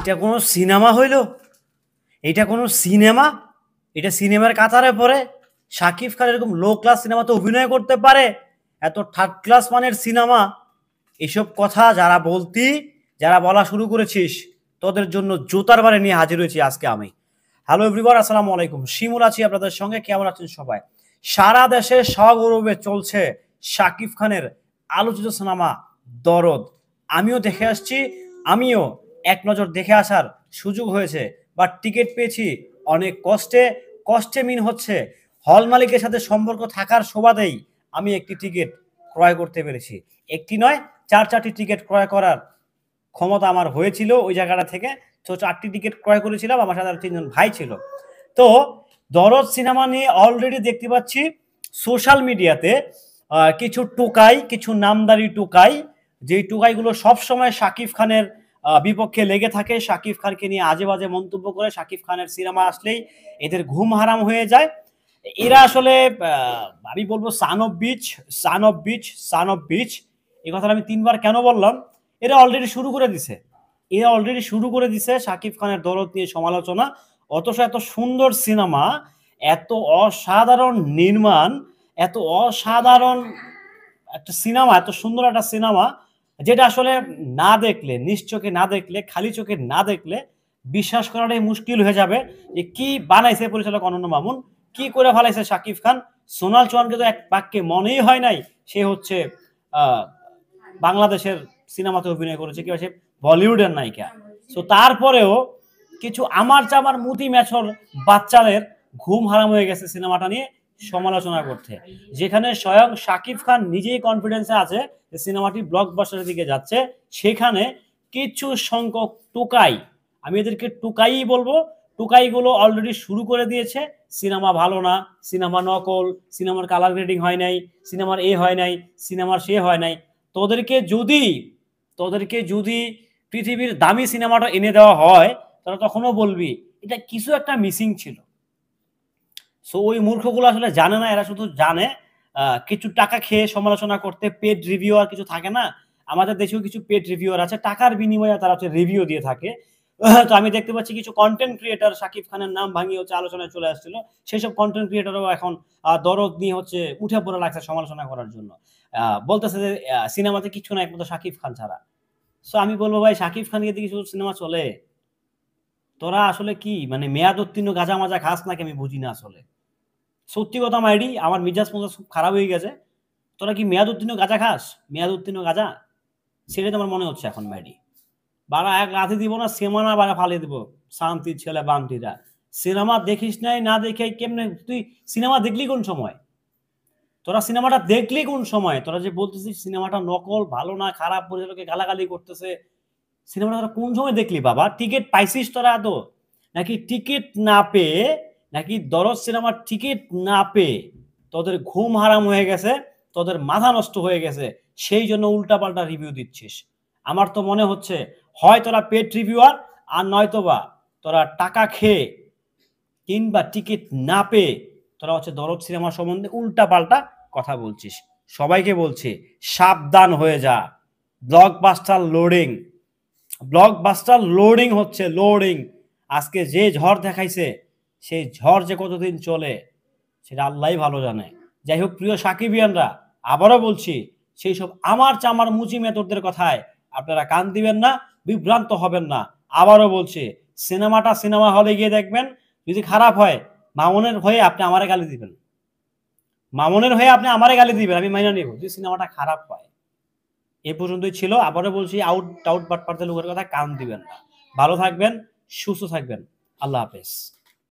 এটা কোনো সিনেমা হইল? এটা কোনো সিনেমা? এটা সিনেমার কাতারে পড়ে? শাকিব খান এরকম লো ক্লাস সিনেমাতে অভিনয় করতে পারে? এত থার্ড ক্লাস মানের সিনেমা? এসব কথা যারা বলা শুরু করেছিস, তোদের জন্য জুতার বারে নিয়ে হাজির হয়েছি আজকে আমি। হ্যালো এভরিওয়ান, আসসালামু আলাইকুম। শিমুল আছি আপনাদের সঙ্গে। কেমন আছেন সবাই? সারা দেশে সগৌরবে চলছে শাকিব খানের আলোচিত সিনেমা দরদ। আমিও দেখে আসছি, আমিও এক নজর দেখে আসার সুযোগ হয়েছে, বাট টিকিট পেয়েছি অনেক কষ্টে। কষ্টে মিন হচ্ছে হল মালিকের সাথে সম্পর্ক থাকার সুবাদেই আমি একটি টিকিট ক্রয় করতে পেরেছি। একটি নয়, চারটি টিকিট ক্রয় করার ক্ষমতা আমার হয়েছিল ওই জায়গাটা থেকে। তো 4টি টিকিট ক্রয় করেছিলাম, আমার সাথে আর 3জন ভাই ছিল। তো দরদ সিনেমা নিয়ে অলরেডি দেখতে পাচ্ছি সোশ্যাল মিডিয়াতে কিছু নামদারি টোকাই, যেই টোকাইগুলো সবসময় শাকিব খানের বিপক্ষে লেগে থাকে, শাকিব খানকে নিয়ে আজে বাজে মন্তব্য করে। শাকিব খানের সিনেমা আসলেই এদের ঘুম হারাম হয়ে যায়। এরা আসলে আমি বলবো সান অফ বিচ। এই কথাটা আমি 3বার কেন বললাম? এরা অলরেডি শুরু করে দিছে শাকিব খানের দরদ নিয়ে সমালোচনা। অথচ এত সুন্দর সিনেমা, এত অসাধারণ নির্মাণ, এত অসাধারণ একটা সিনেমা, এত সুন্দর একটা সিনেমা, যেটা আসলে না দেখলে, নিশ্চোখে না দেখলে, খালি চোখে না দেখলে বিশ্বাস করাটাই মুশকিল হয়ে যাবে যে কি বানাইছে পরিচালক অনন্য মামুন, কি করে ফেলাইছে শাকিব খান। সোনাল চৌহানকে তো এক বাক্যে মনেই হয় নাই সে হচ্ছে বাংলাদেশের সিনেমাতে অভিনয় করেছে, কিংবা সে বলিউডের নায়িকা। তো তারপরেও কিছু আমার চামার মুতি মেছর বাচ্চাদের ঘুম হারাম হয়ে গেছে সিনেমাটা নিয়ে সমালোচনা করতে, যেখানে স্বয়ং শাকিব খান নিজেই কনফিডেন্সে আছে যে সিনেমাটি ব্লকবাস্টারের দিকে যাচ্ছে। সেখানে কিছু সংখ্যক টোকাই, আমি এদেরকে টোকাই বলবো, টোকাইগুলো অলরেডি শুরু করে দিয়েছে সিনেমা ভালো না, সিনেমা নকল, সিনেমার কালার গ্রেডিং হয় নাই, সিনেমার এ হয় নাই, সিনেমার সে হয় নাই। তোদেরকে যদি পৃথিবীর দামি সিনেমাটা এনে দেওয়া হয়, তারা তখনও বলবি এটা কিছু একটা মিসিং ছিল। সো ওই মূর্খগুলো আসলে জানে না, এরা শুধু জানে কিছু টাকা খেয়ে সমালোচনা করতে। পেড রিভিউয়ার কিছু থাকে না, আমাদের দেশেও কিছু পেড রিভিউয়ার আছে, টাকার বিনিময়ে তারা হচ্ছে রিভিউ দিয়ে থাকে। তো আমি দেখতে পাচ্ছি কিছু কন্টেন্ট ক্রিয়েটার শাকিব খানের নাম ভাঙিয়ে হচ্ছে আলোচনায় চলে আসছিল। সেই সব কন্টেন্ট ক্রিয়েটারও এখন দরদ নিয়ে হচ্ছে উঠে পড়ে লাগছে সমালোচনা করার জন্য। বলতেছে যে সিনেমাতে কিছু না একমাত্র শাকিব খান ছাড়া। সো আমি বলবো ভাই, শাকিব খানকে দিয়ে কিছু সিনেমা চলে? তোরা আসলে কি মানে মেয়াদ উত্তীর্ণ গাঁজা মাজা খাস নাকি আমি বুঝি না আসলে। সত্যি কথা মাইডি, আমার মিজাজ মজাজ খুব খারাপ হয়ে গেছে। তোরা কি মেয়াদ উত্তীর্ণ গাঁজা খাস? মেয়াদ উত্তীর্ণ গাঁজা সেটাই তোমার মনে হচ্ছে এখন মাইডি। বারা এক রাতে দিব না, সেমানা বারা ফালিয়ে দিব শান্তির ছেলে বান্তিরা। সিনেমা দেখিস নাই, না দেখে কেমনে তুই সিনেমা দেখলি কোন সময়? তোরা সিনেমাটা দেখলি কোন সময়? তোরা যে বলতেছিস সিনেমাটা নকল, ভালো না, খারাপ, পরিচালককে গালাগালি করতেছে, সিনেমাটা তোরা কোন সময় দেখলি বাবা? টিকিট পাইছিস তোরা তো? নাকি টিকিট না পেয়ে, নাকি দরদ সিনেমার টিকিট না পেয়ে তোদের ঘুম হারাম হয়ে গেছে, তোদের মাথা নষ্ট হয়ে গেছে, সেই জন্য উল্টাপাল্টা রিভিউ দিচ্ছিস? আমার তো মনে হচ্ছে হয় তোরা পেড রিভিউয়ার, আর নয়তোবা তোরা টাকা খেয়ে কিংবা টিকিট না পেয়ে তোরা হচ্ছে দরদ সিনেমা সম্বন্ধে উল্টাপাল্টা কথা বলছিস। সবাইকে বলছি সাবধান হয়ে যা। ব্লকবাস্টার লোডিং হচ্ছে, লোডিং। আজকে যে ঝড় দেখাইছে, সেই ঝড় যে কতদিন চলে সেটা আল্লাহই ভালো জানে। যাই হোক প্রিয় সাকিবিয়ানরা, আবারও বলছি, সেই সব আমার চামার মুচি মেতরদের কথায় আপনারা কান দিবেন না, বিভ্রান্ত হবেন না। আবারও বলছি, সিনেমাটা সিনেমা হলে গিয়ে দেখবেন। যদি খারাপ হয়, মামুনের হয়ে আপনি আমারে গালি দিবেন, আমি মাইনা নিব যদি সিনেমাটা খারাপ হয়। এ পর্যন্তই ছিল। আবারও বলছি, আউট টাউট বাটপারদের লোকের কথা কান দিবেন না। ভালো থাকবেন, সুস্থ থাকবেন। আল্লাহ হাফেজ।